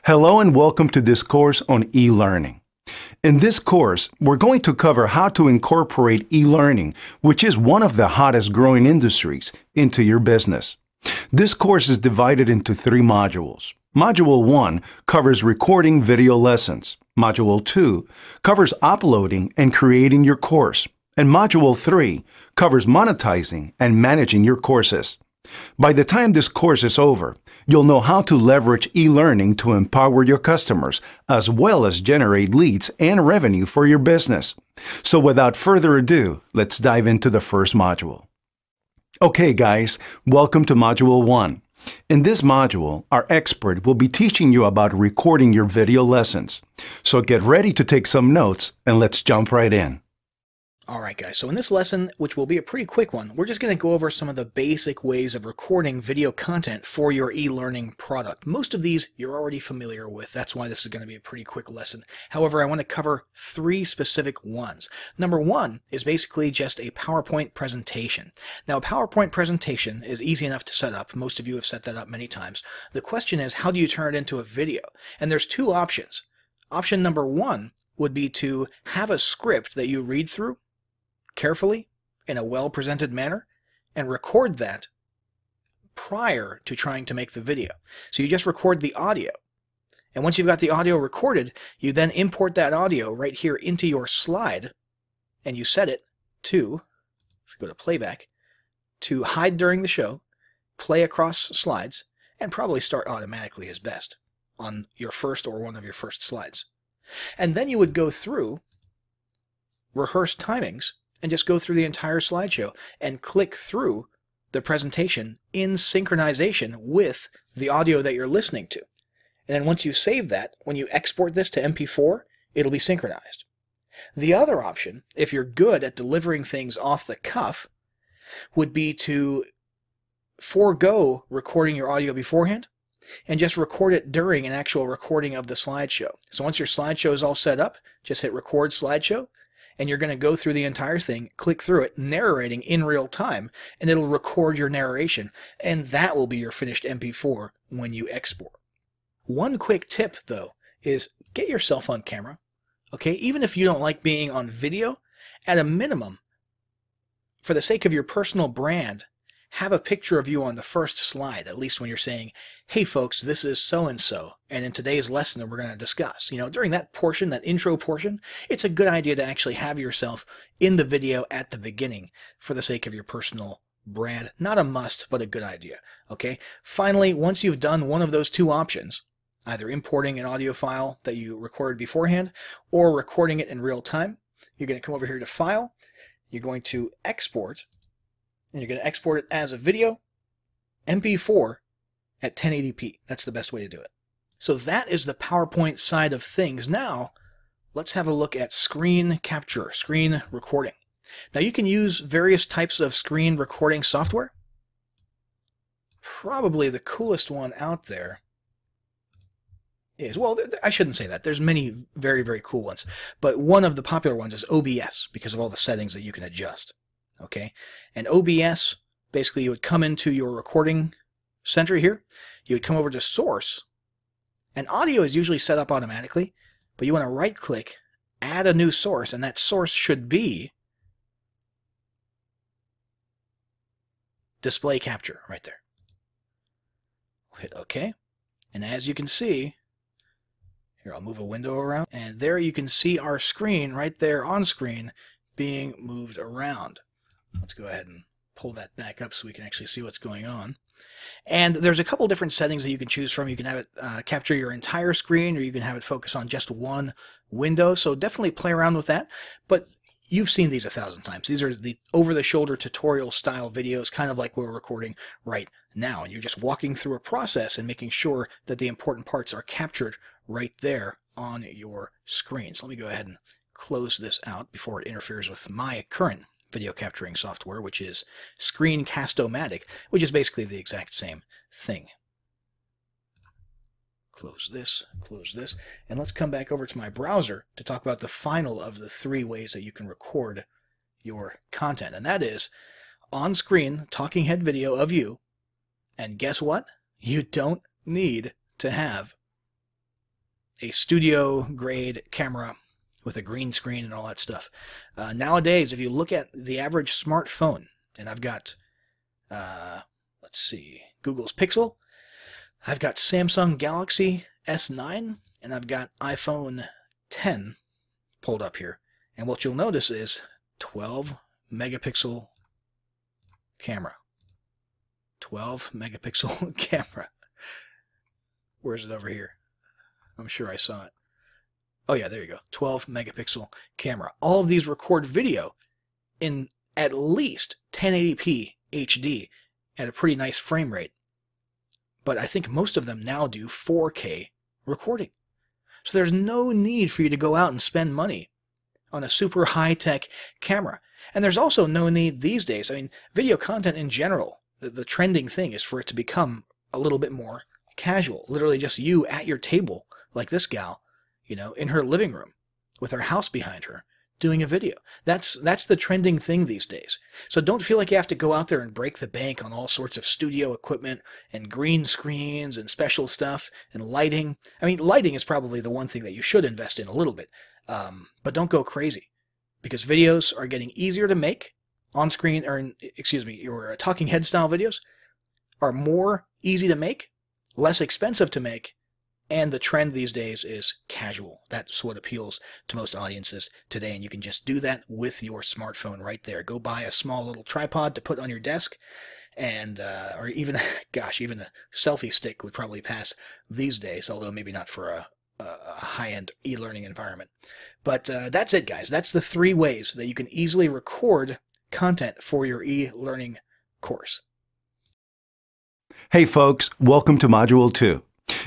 Hello and welcome to this course on e-learning. In this course, we're going to cover how to incorporate e-learning, which is one of the hottest growing industries, into your business. This course is divided into 3 modules. Module 1 covers recording video lessons. Module 2 covers uploading and creating your course. And Module 3 covers monetizing and managing your courses. By the time this course is over, you'll know how to leverage e-learning to empower your customers, as well as generate leads and revenue for your business. So without further ado, let's dive into the first module. Okay guys, welcome to Module 1. In this module, our expert will be teaching you about recording your video lessons. So get ready to take some notes and let's jump right in. Alright guys, so in this lesson, which will be a pretty quick one, we're just going to go over some of the basic ways of recording video content for your e-learning product. Most of these you're already familiar with, that's why this is going to be a pretty quick lesson. However, I want to cover 3 specific ones. Number 1 is basically just a PowerPoint presentation. Now a PowerPoint presentation is easy enough to set up, most of you have set that up many times. The question is, how do you turn it into a video? And there's 2 options. Option number 1 would be to have a script that you read through carefully in a well-presented manner and record that prior to trying to make the video. So you just record the audio, and once you've got the audio recorded, you then import that audio right here into your slide, and you set it to, if you go to playback, to hide during the show, play across slides, and probably start automatically is best on your first or one of your first slides. And then you would go through rehearsed timings and just go through the entire slideshow and click through the presentation in synchronization with the audio that you're listening to. And then once you save that, when you export this to MP4, it'll be synchronized. The other option, if you're good at delivering things off the cuff, would be to forego recording your audio beforehand and just record it during an actual recording of the slideshow. So once your slideshow is all set up, just hit record slideshow, and you're going to go through the entire thing, click through it, narrating in real time, and it'll record your narration, and that will be your finished MP4 when you export. One quick tip, though, is get yourself on camera, okay? Even if you don't like being on video, at a minimum, for the sake of your personal brand, have a picture of you on the first slide, at least when you're saying, hey folks, this is so-and-so, and in today's lesson we're going to discuss. You know, during that portion, that intro portion, it's a good idea to actually have yourself in the video at the beginning for the sake of your personal brand. Not a must, but a good idea, okay? Finally, once you've done one of those 2 options, either importing an audio file that you recorded beforehand or recording it in real time, you're going to come over here to File, you're going to Export, and you're going to export it as a video, MP4 at 1080p. That's the best way to do it. So that is the PowerPoint side of things. Now, let's have a look at screen capture, screen recording. Now you can use various types of screen recording software. Probably the coolest one out there is, well, I shouldn't say that. There's many very, very cool ones. But one of the popular ones is OBS because of all the settings that you can adjust. Okay, and OBS, basically you would come into your recording center here, you would come over to Source, and audio is usually set up automatically, but you want to right click, add a new source, and that source should be display capture right there. Hit OK, and as you can see, here I'll move a window around, and there you can see our screen right there on screen being moved around. Let's go ahead and pull that back up so we can actually see what's going on. And there's a couple different settings that you can choose from. You can have it capture your entire screen, or you can have it focus on just one window. So definitely play around with that. But you've seen these 1,000 times. These are the over-the-shoulder tutorial style videos, kind of like we're recording right now. And you're just walking through a process and making sure that the important parts are captured right there on your screen. So let me go ahead and close this out before it interferes with my current video capturing software, which is Screencast-O-Matic, which is basically the exact same thing. Close this, and let's come back over to my browser to talk about the final of the 3 ways that you can record your content, and that is on-screen talking head video of you, and guess what? You don't need to have a studio grade camera with a green screen and all that stuff. Nowadays, if you look at the average smartphone, and I've got, let's see, Google's Pixel, I've got Samsung Galaxy S9, and I've got iPhone 10 pulled up here. And what you'll notice is 12 megapixel camera. 12 megapixel camera. Where is it over here? I'm sure I saw it. Oh yeah, there you go. 12 megapixel camera. All of these record video in at least 1080p HD at a pretty nice frame rate. But I think most of them now do 4K recording. So there's no need for you to go out and spend money on a super high-tech camera. And there's also no need these days. I mean, video content in general, the trending thing is for it to become a little bit more casual. Literally just you at your table, like this gal, you know, in her living room with her house behind her, doing a video. That's the trending thing these days. So don't feel like you have to go out there and break the bank on all sorts of studio equipment and green screens and special stuff and lighting. I mean, lighting is probably the one thing that you should invest in a little bit. But don't go crazy, because videos are getting easier to make on screen, or excuse me, your talking head style videos are more easy to make, less expensive to make, and the trend these days is casual. That's what appeals to most audiences today, and you can just do that with your smartphone right there. Go buy a small little tripod to put on your desk, and or even, gosh, even a selfie stick would probably pass these days, although maybe not for a high-end e-learning environment. But that's it, guys. That's the 3 ways that you can easily record content for your e-learning course. Hey folks, welcome to Module 2.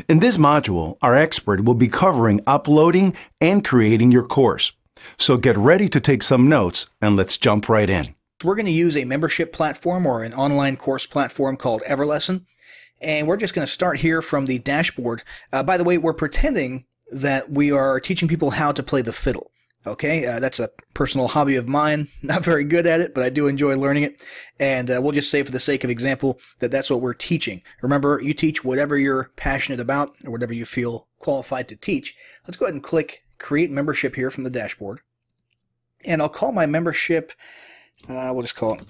In this module, our expert will be covering uploading and creating your course. So get ready to take some notes, and let's jump right in. We're going to use a membership platform or an online course platform called Everlesson. And we're just going to start here from the dashboard. By the way, we're pretending that we are teaching people how to play the fiddle. Okay, that's a personal hobby of mine. Not very good at it, but I do enjoy learning it. And we'll just say for the sake of example that that's what we're teaching. Remember, you teach whatever you're passionate about or whatever you feel qualified to teach. Let's go ahead and click Create Membership here from the dashboard. And I'll call my membership, we'll just call it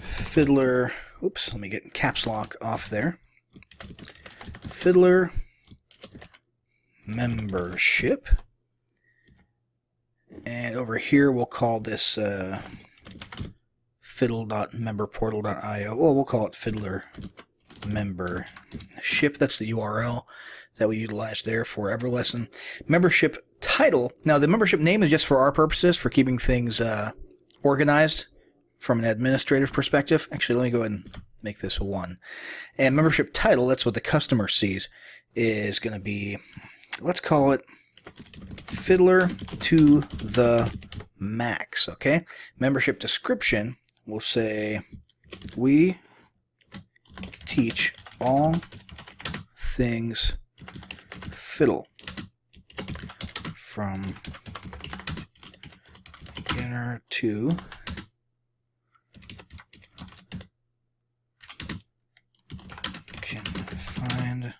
Fiddler. Oops, let me get caps lock off there. Fiddler Membership. And over here we'll call this fiddle.memberportal.io. Well, we'll call it Fiddler Membership. That's the URL that we utilize there for Everlesson. Membership title. Now the membership name is just for our purposes, for keeping things organized from an administrative perspective. Actually, let me go ahead and make this a 1. And membership title, that's what the customer sees, is going to be, let's call it Fiddler to the Max, okay? Membership description, we'll say, we teach all things fiddle, from beginner to can find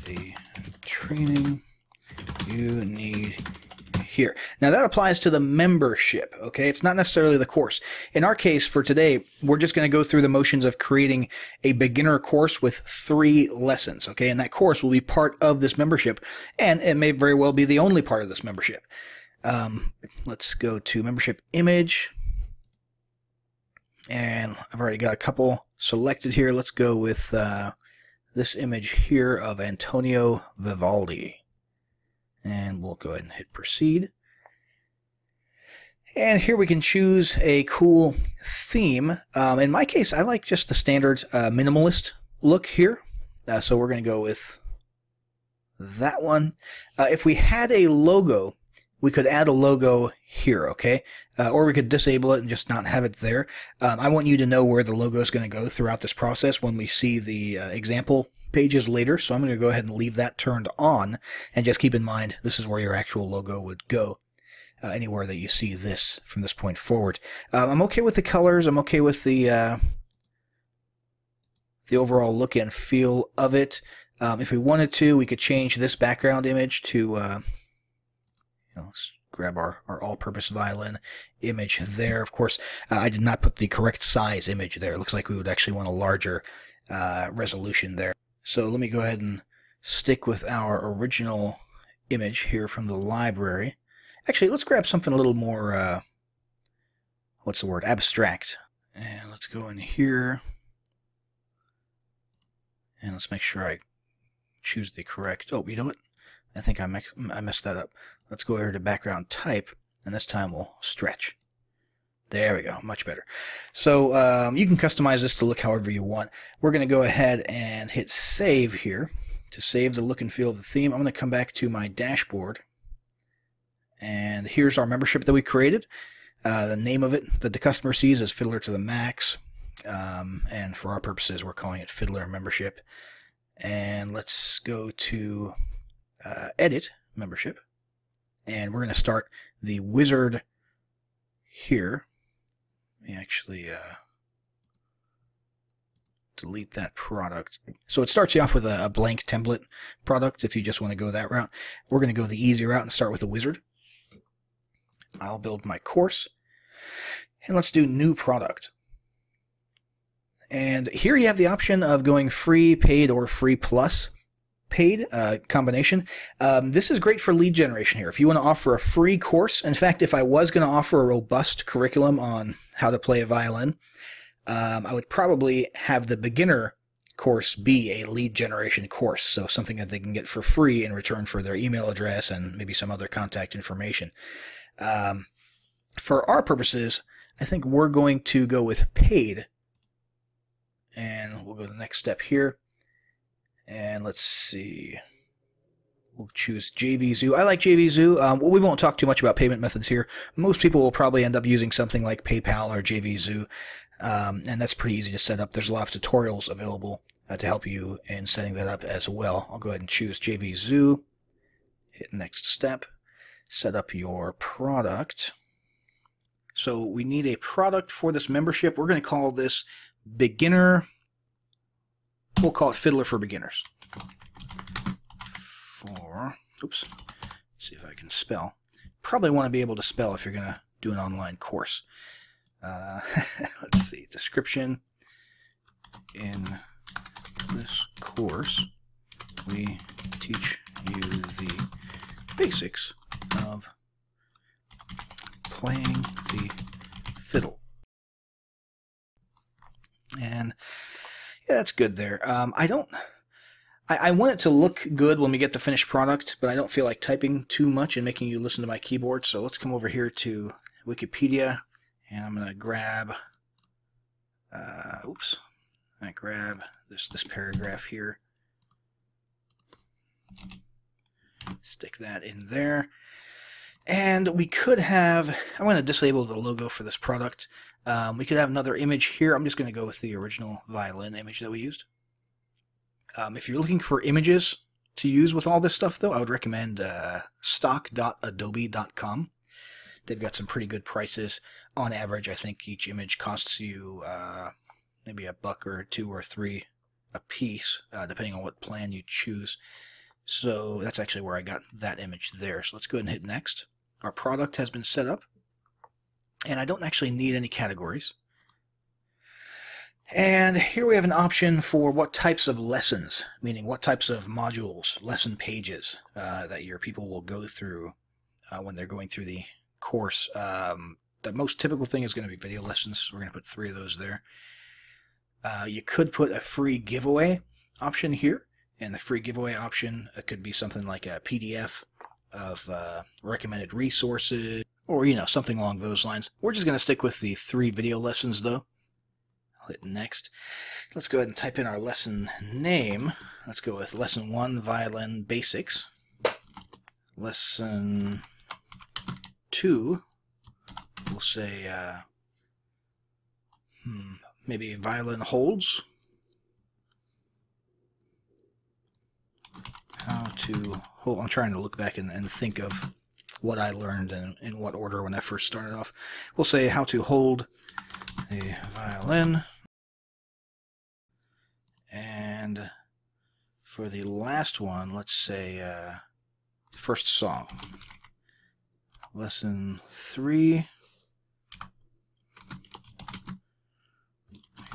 the training you need here. Now that applies to the membership, okay? It's not necessarily the course. In our case for today, we're just going to go through the motions of creating a beginner course with 3 lessons, okay? And that course will be part of this membership, and it may very well be the only part of this membership. Let's go to membership image, and I've already got a couple selected here. Let's go with this image here of Antonio Vivaldi. And we'll go ahead and hit proceed. And here we can choose a cool theme. In my case, I like just the standard minimalist look here. So we're going to go with that one. If we had a logo, we could add a logo here, okay? Or we could disable it and just not have it there. I want you to know where the logo is going to go throughout this process when we see the example pages later, so I'm going to go ahead and leave that turned on, and just keep in mind this is where your actual logo would go anywhere that you see this from this point forward. I'm okay with the colors. I'm okay with the overall look and feel of it. If we wanted to, we could change this background image to, let's grab our all-purpose violin image there. Of course, I did not put the correct size image there. It looks like we would actually want a larger resolution there. So let me go ahead and stick with our original image here from the library. Actually, let's grab something a little more, what's the word, abstract. And let's go in here. And let's make sure I choose the correct, oh, you know what? I think I messed that up. Let's go over to background type, and this time we'll stretch. There we go, much better. So you can customize this to look however you want. We're going to go ahead and hit save here to save the look and feel of the theme. I'm going to come back to my dashboard, and here's our membership that we created. The name of it that the customer sees is Fiddler to the Max, and for our purposes we're calling it Fiddler Membership. And let's go to edit membership, and we're going to start the wizard here. Let me actually delete that product. So it starts you off with a blank template product if you just want to go that route. We're going to go the easy route and start with the wizard. I'll build my course, and let's do new product. And here you have the option of going free, paid, or free plus paid combination. This is great for lead generation here. If you want to offer a free course, in fact, if I was going to offer a robust curriculum on how to play a violin, I would probably have the beginner course be a lead generation course, so something that they can get for free in return for their email address and maybe some other contact information. For our purposes, I think we're going to go with paid. And we'll go to the next step here. And let's see. We'll choose JVZoo. I like JVZoo. We won't talk too much about payment methods here. Most people will probably end up using something like PayPal or JVZoo. And that's pretty easy to set up. There's a lot of tutorials available to help you in setting that up as well. I'll go ahead and choose JVZoo. Hit next step. Set up your product. So we need a product for this membership. We're going to call this beginner. We'll call it Fiddler for Beginners. Oops. See if I can spell. Probably want to be able to spell if you're going to do an online course. Let's see. Description. In this course, we teach you the basics of playing the fiddle. And yeah, that's good there. I want it to look good when we get the finished product, but I don't feel like typing too much and making you listen to my keyboard. So let's come over here to Wikipedia, and I'm going to grab, I grab this paragraph here, stick that in there, and we could have, I want to disable the logo for this product. We could have another image here. I'm just going to go with the original violin image that we used. If you're looking for images to use with all this stuff, though, I would recommend stock.adobe.com. They've got some pretty good prices. On average, I think each image costs you maybe $1 or $2 or $3 a piece, depending on what plan you choose. So that's actually where I got that image there. So let's go ahead and hit next. Our product has been set up, and I don't actually need any categories. And here we have an option for what types of lessons, meaning what types of modules, lesson pages that your people will go through when they're going through the course. The most typical thing is going to be video lessons. We're going to put 3 of those there. You could put a free giveaway option here, and the free giveaway option could be something like a PDF of recommended resources, or something along those lines. We're just going to stick with the 3 video lessons, though. I'll hit next. Let's go ahead and type in our lesson name. Let's go with Lesson 1, Violin Basics. Lesson 2, we'll say, maybe Violin Holds. How to hold. I'm trying to look back and think of what I learned and in what order when I first started off. We'll say how to hold a violin. And For the last one, let's say first song. Lesson 3.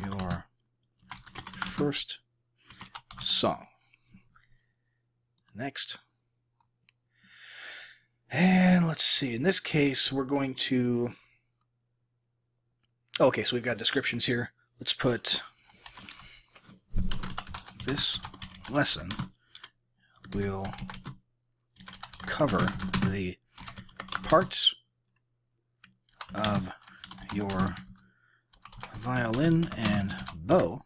Your first song. Next. And let's see, in this case, we're going to... Okay, so we've got descriptions here. Let's put this lesson will cover the parts of your violin and bow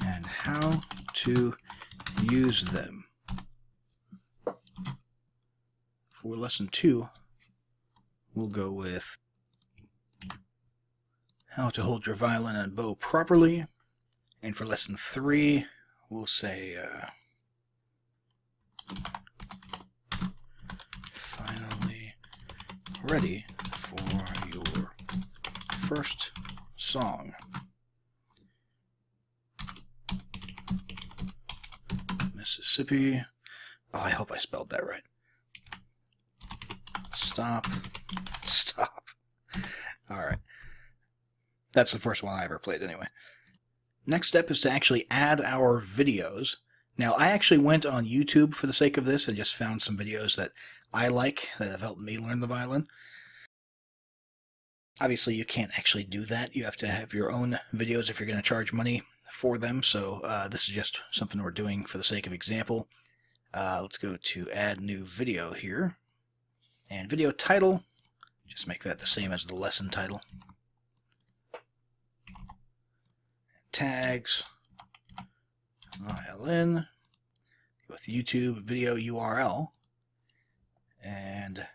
and how to use them. For lesson 2, we'll go with how to hold your violin and bow properly. And for lesson 3, we'll say finally ready for your first song. Mississippi. Oh, I hope I spelled that right. Stop. Stop. Alright. That's the first one I ever played anyway. Next step is to actually add our videos. Now, I actually went on YouTube for the sake of this and just found some videos that I like that have helped me learn the violin. Obviously, you can't actually do that. You have to have your own videos if you're going to charge money for them. So this is just something we're doing for the sake of example. Let's go to add new video here. And video title, just make that the same as the lesson title. Tags, violin, with YouTube video URL. And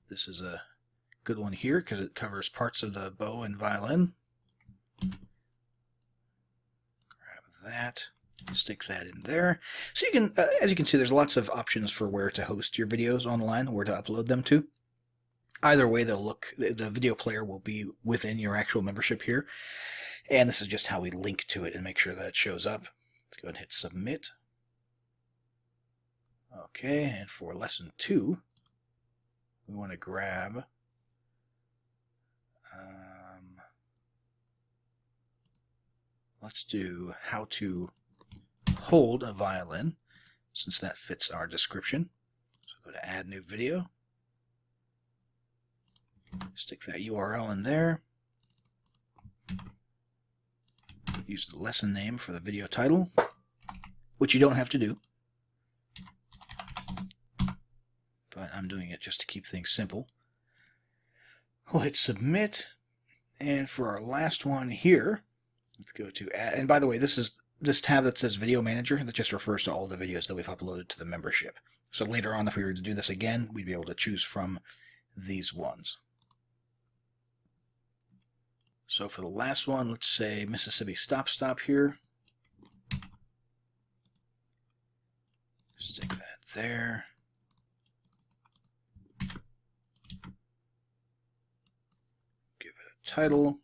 this is a good one here because it covers parts of the bow and violin. Grab that, stick that in there. So you can, as you can see, there's lots of options for where to host your videos online, where to upload them to. Either way, they'll look, the video player will be within your actual membership here. And this is just how we link to it and make sure that it shows up. Let's go ahead and hit submit. Okay, and for lesson 2, we want to grab let's do how to hold a violin, since that fits our description. So go to add new video. Stick that URL in there. Use the lesson name for the video title, which you don't have to do. But I'm doing it just to keep things simple. We'll hit submit. And for our last one here, let's go to add. And by the way, this is this tab that says Video Manager. That just refers to all the videos that we've uploaded to the membership. So later on, if we were to do this again, we'd be able to choose from these ones. So for the last one, let's say Mississippi Stop Stop here. Stick that there. Give it a title.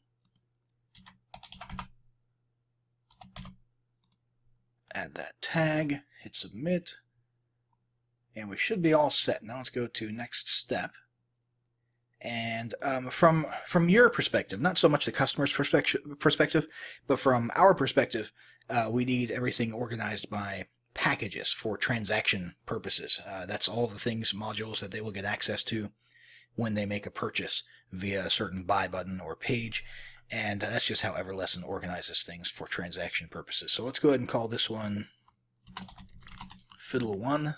Add that tag, hit submit, and we should be all set. Now let's go to next step. And from your perspective, not so much the customer's perspective, but from our perspective, we need everything organized by packages for transaction purposes. That's all the things, modules that they will get access to when they make a purchase via a certain buy button or page. And that's just how Everlesson organizes things for transaction purposes. So let's go ahead and call this one Fiddle 1.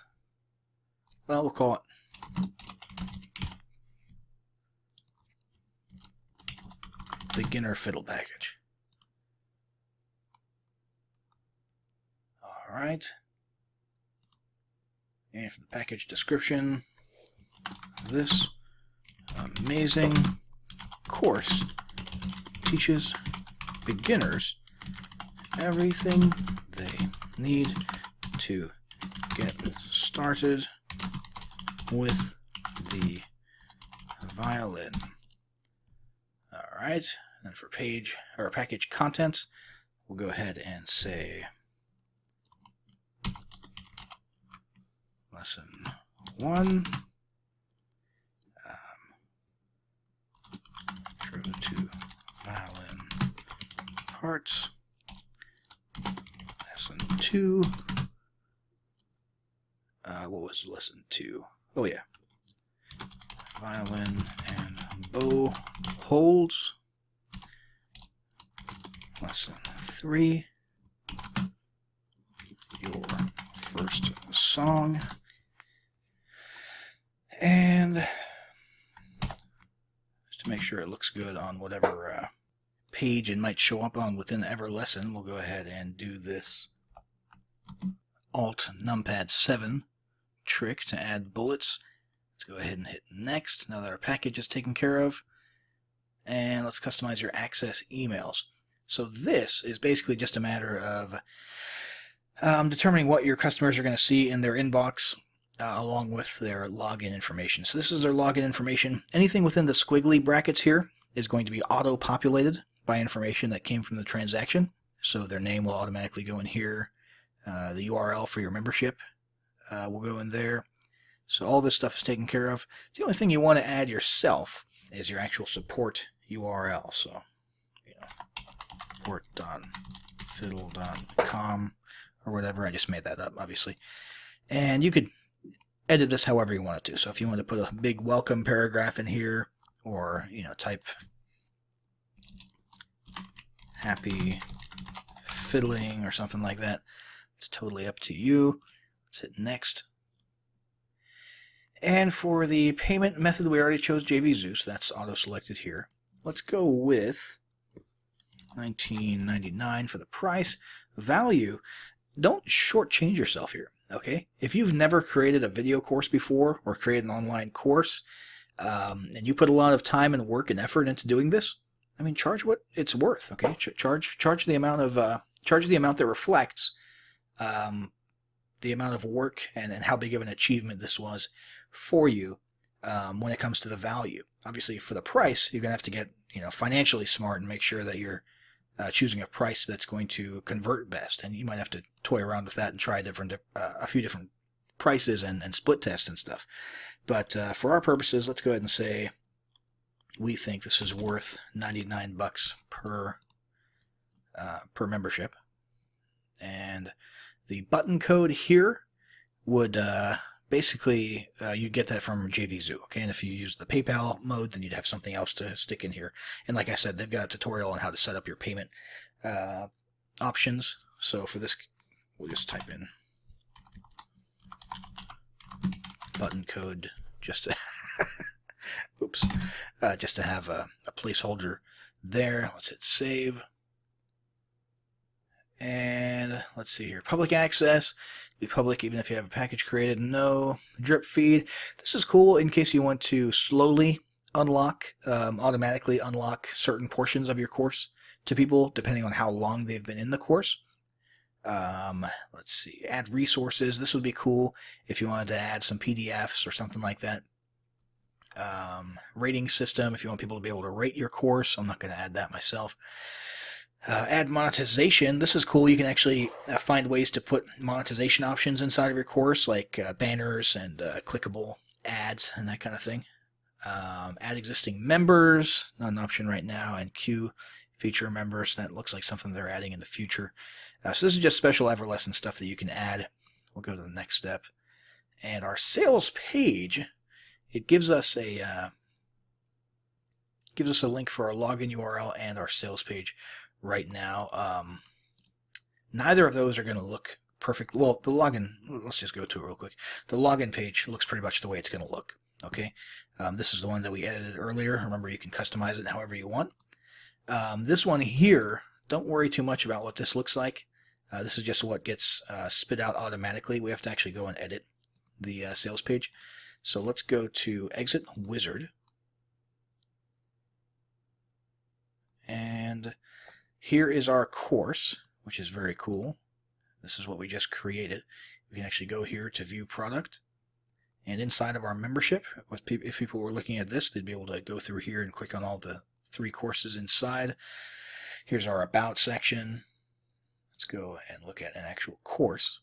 Well, we'll call it Beginner Fiddle Package. Alright. And for the package description, this amazing course teaches beginners everything they need to get started with the violin. Alright, and for page or package contents, we'll go ahead and say lesson 1. Intro to violin parts. Lesson 2. What was lesson 2? Oh yeah. Violin and bow holds. Lesson 3. Your first song. And just to make sure it looks good on whatever page it might show up on within every lesson, we'll go ahead and do this Alt Numpad 7 trick to add bullets. Let's go ahead and hit next now that our package is taken care of. And let's customize your access emails. So this is basically just a matter of determining what your customers are going to see in their inbox along with their login information. So this is their login information. Anything within the squiggly brackets here is going to be auto-populated by information that came from the transaction. So their name will automatically go in here. The URL for your membership will go in there. So all this stuff is taken care of. The only thing you want to add yourself is your actual support URL. So, support.fiddle.com or whatever. I just made that up, obviously. And you could edit this however you want it to. So if you want to put a big welcome paragraph in here, or type happy fiddling or something like that, it's totally up to you. Let's hit next. And for the payment method, we already chose JVZoo, so that's auto-selected here. Let's go with $19.99 for the price. Value, don't shortchange yourself here, okay? If you've never created a video course before or created an online course, and you put a lot of time and work and effort into doing this, I mean, charge what it's worth, okay? Charge the amount of charge the amount that reflects the amount of work and how big of an achievement this was for you when it comes to the value. Obviously, for the price, you're gonna have to get financially smart and make sure that you're choosing a price that's going to convert best, and you might have to toy around with that and try a few different prices and split test and stuff. But for our purposes, let's go ahead and say we think this is worth $99 per membership. And the button code here would basically you get that from JVZoo, okay? And if you use the PayPal mode, then you'd have something else to stick in here. And like I said, they've got a tutorial on how to set up your payment options. So for this, we'll just type in button code just to oops, just to have a placeholder there. Let's hit save. And let's see here. Public access. Be public even if you have a package created. No. Drip feed. This is cool in case you want to slowly unlock, automatically unlock certain portions of your course to people depending on how long they've been in the course. Let's see. Add resources. This would be cool if you wanted to add some PDFs or something like that. Rating system if you want people to be able to rate your course. I'm not going to add that myself. Add monetization. This is cool. You can actually find ways to put monetization options inside of your course, like banners and clickable ads and that kind of thing. Add existing members, not an option right now, and queue feature members. That looks like something they're adding in the future. So this is just special EverLesson stuff that you can add. We'll go to the next step. And our sales page, it gives us a link for our login URL and our sales page. Right now, neither of those are going to look perfect. Well, the login, let's just go to it real quick. The login page looks pretty much the way it's going to look, okay? This is the one that we edited earlier. Remember, you can customize it however you want. This one here, don't worry too much about what this looks like. This is just what gets spit out automatically. We have to actually go and edit the sales page. So let's go to Exit Wizard. And here is our course, which is very cool. This is what we just created. We can actually go here to View Product. And inside of our membership, if people were looking at this, they'd be able to go through here and click on all the 3 courses inside. Here's our About section. Let's go and look at an actual course.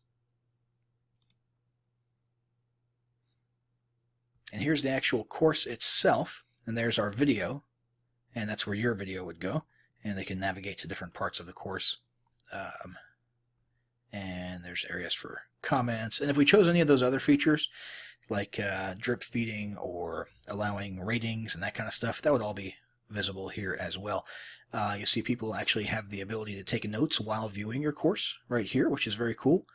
And here's the actual course itself, and there's our video, and that's where your video would go, and they can navigate to different parts of the course. And there's areas for comments, and if we chose any of those other features, like drip feeding or allowing ratings and that kind of stuff, that would all be visible here as well. You see people actually have the ability to take notes while viewing your course right here, which is very cool.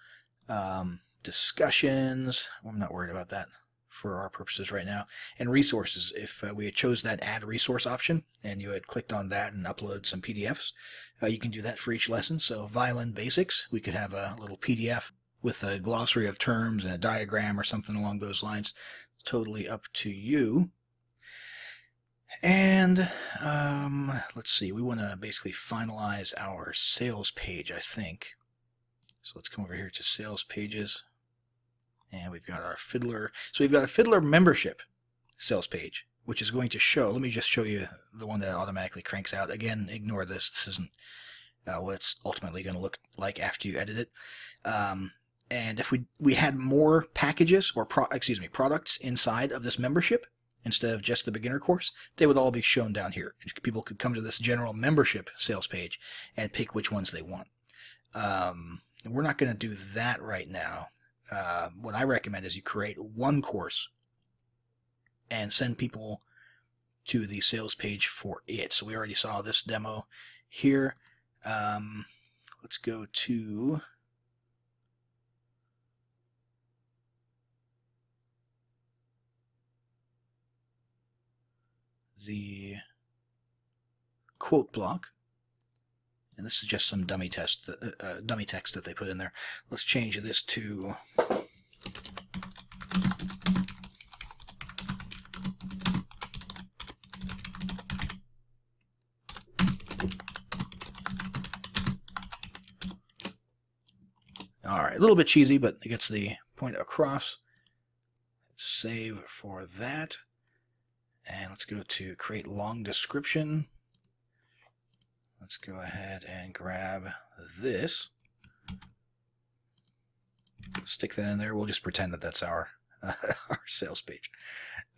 Discussions, well, I'm not worried about that for our purposes right now. And resources, if we had chose that add resource option and you had clicked on that and upload some PDFs, you can do that for each lesson. So violin basics, we could have a little PDF with a glossary of terms and a diagram or something along those lines. It's totally up to you. And let's see, we want to basically finalize our sales page, I think. So let's come over here to sales pages. And we've got our Fiddler. So we've got a Fiddler membership sales page, which is going to show. Let me just show you the one that automatically cranks out. Again, ignore this. This isn't what it's ultimately going to look like after you edit it. And if we had more packages or products inside of this membership instead of just the beginner course, they would all be shown down here. And people could come to this general membership sales page and pick which ones they want. We're not going to do that right now. What I recommend is you create one course and send people to the sales page for it. So we already saw this demo here. Let's go to the quote block. And this is just some dummy text that they put in there. Let's change this to alright, a little bit cheesy, but it gets the point across. Let's save for that. And let's go to create long description. Let's go ahead and grab this. Stick that in there. We'll just pretend that that's our our sales page.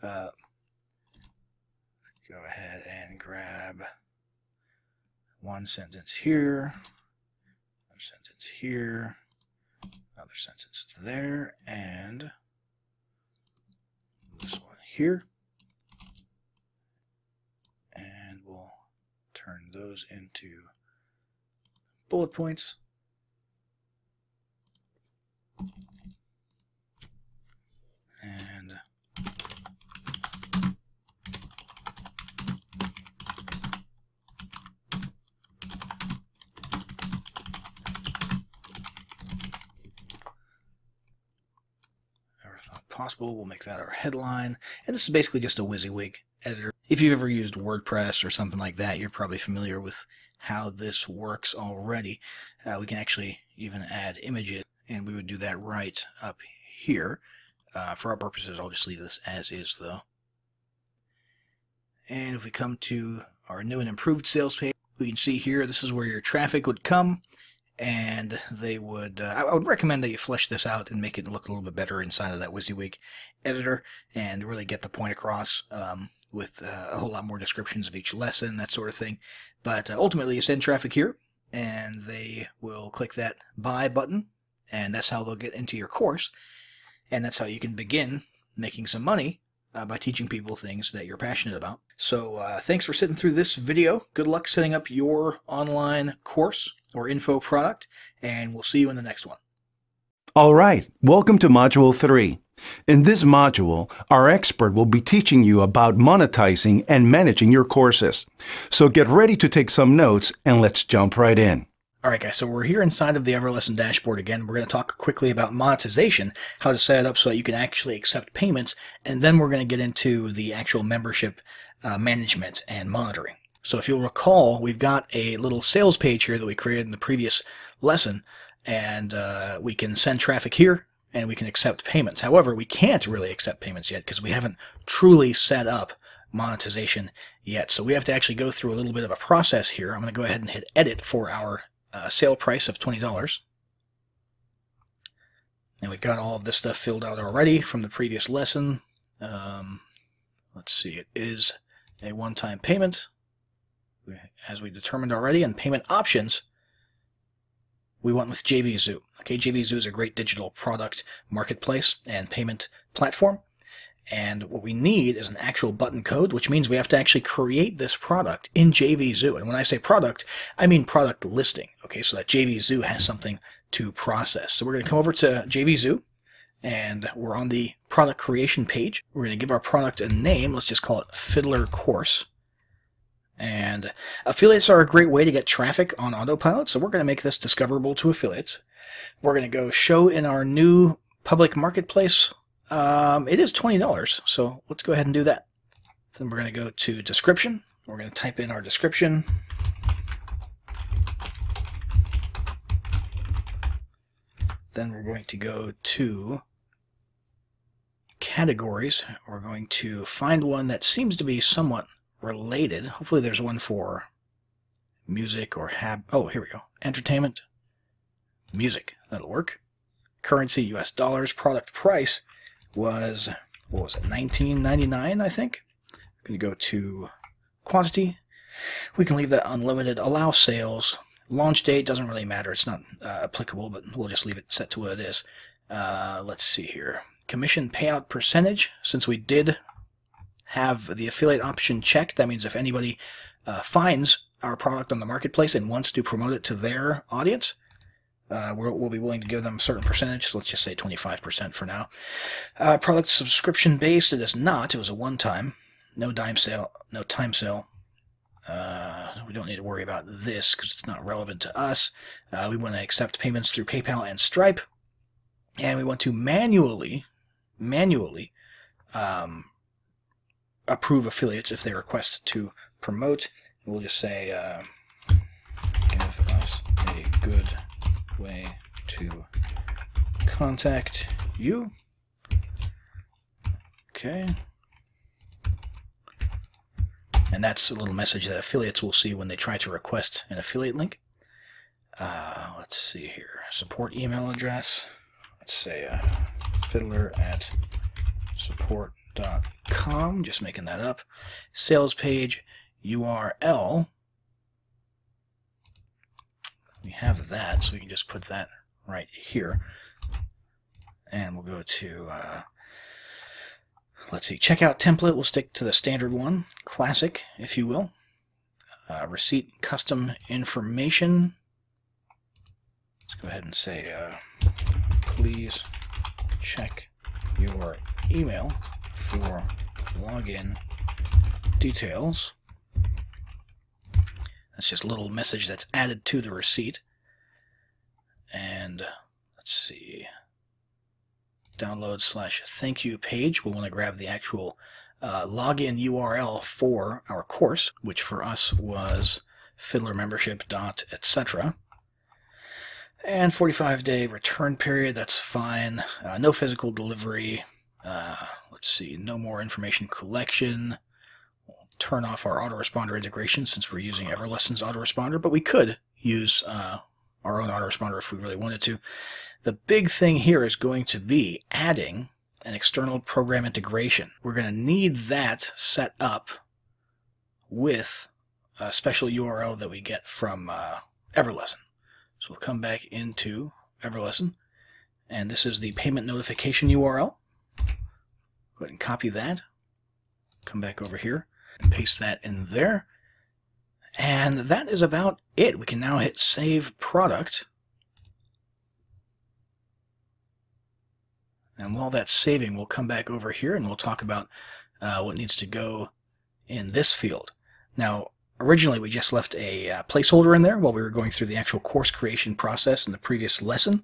Go ahead and grab one sentence here, another sentence here, another sentence there, and this one here. And we'll turn those into bullet points. And never thought possible, we'll make that our headline. And this is basically just a WYSIWYG editor. If you've ever used WordPress or something like that, you're probably familiar with how this works already. We can actually even add images, and we would do that right up here. For our purposes, I'll just leave this as is, though. And if we come to our new and improved sales page, we can see here, this is where your traffic would come, and they would, I would recommend that you flesh this out and make it look a little bit better inside of that WYSIWYG editor and really get the point across. With a whole lot more descriptions of each lesson, that sort of thing. But ultimately, you send traffic here, and they will click that buy button, and that's how they'll get into your course, and that's how you can begin making some money by teaching people things that you're passionate about. So thanks for sitting through this video. Good luck setting up your online course or info product, and we'll see you in the next one. All right, welcome to Module 3. In this module, our expert will be teaching you about monetizing and managing your courses. So get ready to take some notes and let's jump right in. All right, guys, so we're here inside of the Everlesson dashboard again. We're going to talk quickly about monetization, how to set it up so that you can actually accept payments, and then we're going to get into the actual membership management and monitoring. So if you'll recall, we've got a little sales page here that we created in the previous lesson, and we can send traffic here, and we can accept payments. However, we can't really accept payments yet because we haven't truly set up monetization yet. So we have to actually go through a little bit of a process here. I'm going to go ahead and hit edit for our sale price of $20. And we've got all of this stuff filled out already from the previous lesson. Let's see, it is a one-time payment, as we determined already, and payment options, we went with JVZoo. Okay, JVZoo is a great digital product marketplace and payment platform. And what we need is an actual button code, which means we have to actually create this product in JVZoo. And when I say product, I mean product listing. Okay, so that JVZoo has something to process. So we're going to come over to JVZoo, and we're on the product creation page. We're going to give our product a name. Let's just call it Fiddler Course. And affiliates are a great way to get traffic on Autopilot, so we're going to make this discoverable to affiliates. We're going to go show in our new public marketplace. It is $20, so let's go ahead and do that. Then we're going to go to description. We're going to type in our description. Then we're going to go to categories. We're going to find one that seems to be somewhat related. Hopefully there's one for music or oh, here we go. Entertainment. Music. That'll work. Currency, US dollars. Product price was, what was it, $19.99, I think. I'm going to go to quantity. We can leave that unlimited. Allow sales. Launch date doesn't really matter. It's not applicable, but we'll just leave it set to what it is. Let's see here. Commission payout percentage. Since we did have the affiliate option checked, that means if anybody finds our product on the marketplace and wants to promote it to their audience, we'll be willing to give them a certain percentage. So let's just say 25% for now. Product subscription based. It is not. It was a one-time. No dime sale. No time sale. We don't need to worry about this because it's not relevant to us. We want to accept payments through PayPal and Stripe, and we want to manually approve affiliates if they request to promote. We'll just say, give us a good way to contact you. Okay. And that's a little message that affiliates will see when they try to request an affiliate link. Let's see here. Support email address. Let's say fiddler@support.com. Just making that up. Sales page URL. We have that, so we can just put that right here. And we'll go to... let's see, checkout template, we'll stick to the standard one, classic, if you will. Receipt custom information. Let's go ahead and say, please check your email for login details. That's just a little message that's added to the receipt. And let's see... download/thank you page. We'll want to grab the actual login URL for our course, which for us was fiddlermembership.etc. And 45-day return period, that's fine. No physical delivery. Let's see, no more information collection. We'll turn off our autoresponder integration since we're using Everlesson's autoresponder, but we could use our own autoresponder if we really wanted to. The big thing here is going to be adding an external program integration. We're going to need that set up with a special URL that we get from Everlesson. So we'll come back into Everlesson, and this is the payment notification URL. Go ahead and copy that. Come back over here and paste that in there. And that is about it. We can now hit Save Product. And while that's saving, we'll come back over here and we'll talk about what needs to go in this field. Now, originally we just left a placeholder in there while we were going through the actual course creation process in the previous lesson.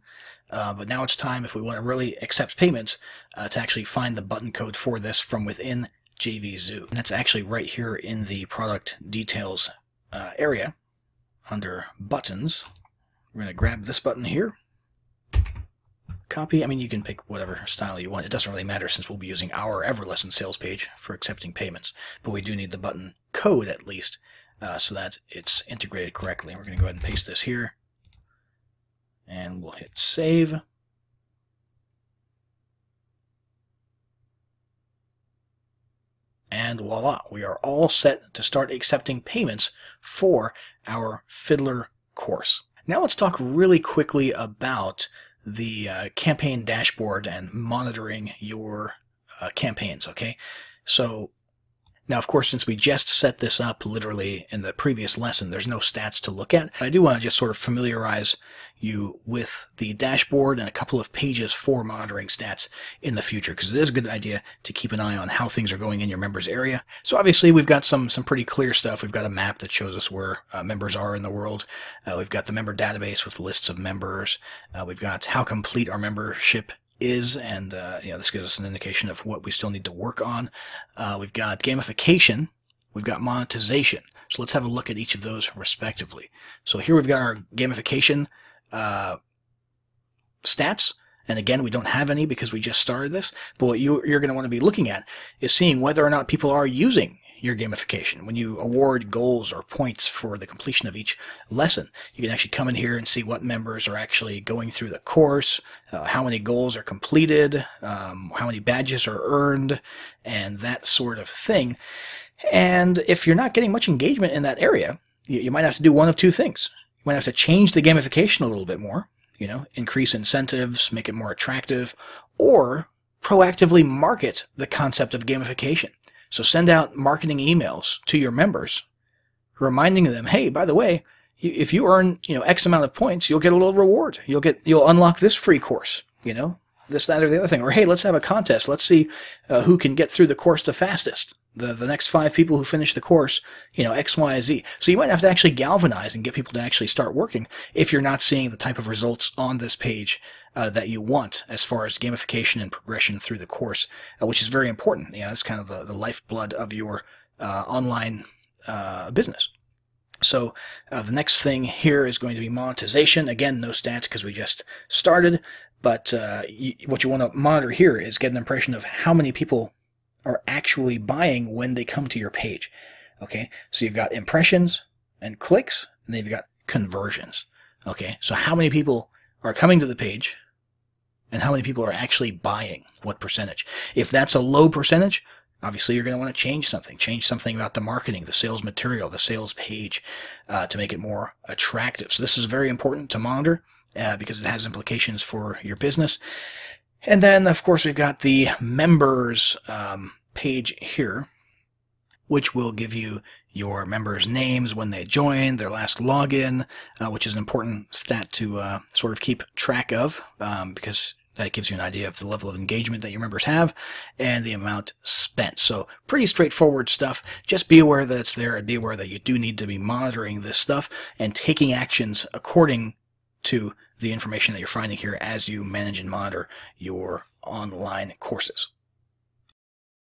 But now it's time, if we want to really accept payments, to actually find the button code for this from within JVZoo. And that's actually right here in the product details area under buttons. We're going to grab this button here. Copy. I mean, you can pick whatever style you want. It doesn't really matter since we'll be using our Everlesson sales page for accepting payments. But we do need the button code at least so that it's integrated correctly. We're going to go ahead and paste this here. And we'll hit save. And voila, we are all set to start accepting payments for our Fiddler course. Now let's talk really quickly about the campaign dashboard and monitoring your campaigns, okay? So now, of course, since we just set this up literally in the previous lesson, there's no stats to look at. I do want to just sort of familiarize you with the dashboard and a couple of pages for monitoring stats in the future, because it is a good idea to keep an eye on how things are going in your members area. So obviously, we've got some pretty clear stuff. We've got a map that shows us where members are in the world. We've got the member database with lists of members. We've got how complete our membership is, and this gives us an indication of what we still need to work on. We've got gamification, we've got monetization. So let's have a look at each of those respectively. So here we've got our gamification stats, and again, we don't have any because we just started this, but what you're going to want to be looking at is seeing whether or not people are using your gamification. When you award goals or points for the completion of each lesson, you can actually come in here and see what members are actually going through the course, how many goals are completed, how many badges are earned, and that sort of thing. And if you're not getting much engagement in that area, you might have to do one of two things. You might have to change the gamification a little bit more, increase incentives, make it more attractive, or proactively market the concept of gamification. So send out marketing emails to your members, reminding them, hey, by the way, if you earn, X amount of points, you'll get a little reward. You'll unlock this free course, this, that, or the other thing. Or, hey, let's have a contest. Let's see who can get through the course the fastest. The next 5 people who finish the course, X, Y, Z. So you might have to actually galvanize and get people to actually start working if you're not seeing the type of results on this page that you want as far as gamification and progression through the course, which is very important. It's kind of the lifeblood of your online business. So the next thing here is going to be monetization. Again, no stats because we just started, but what you want to monitor here is get an impression of how many people are actually buying when they come to your page. Okay, so you've got impressions and clicks, and then you've got conversions. Okay, so how many people are coming to the page and how many people are actually buying, what percentage. If that's a low percentage, obviously you're going to want to change something about the marketing, the sales material, the sales page to make it more attractive. So this is very important to monitor because it has implications for your business. And then, of course, we've got the members page here, which will give you your members' names when they join, their last login, which is an important stat to sort of keep track of because that gives you an idea of the level of engagement that your members have and the amount spent. So pretty straightforward stuff. Just be aware that it's there and be aware that you do need to be monitoring this stuff and taking actions according to the information that you're finding here as you manage and monitor your online courses.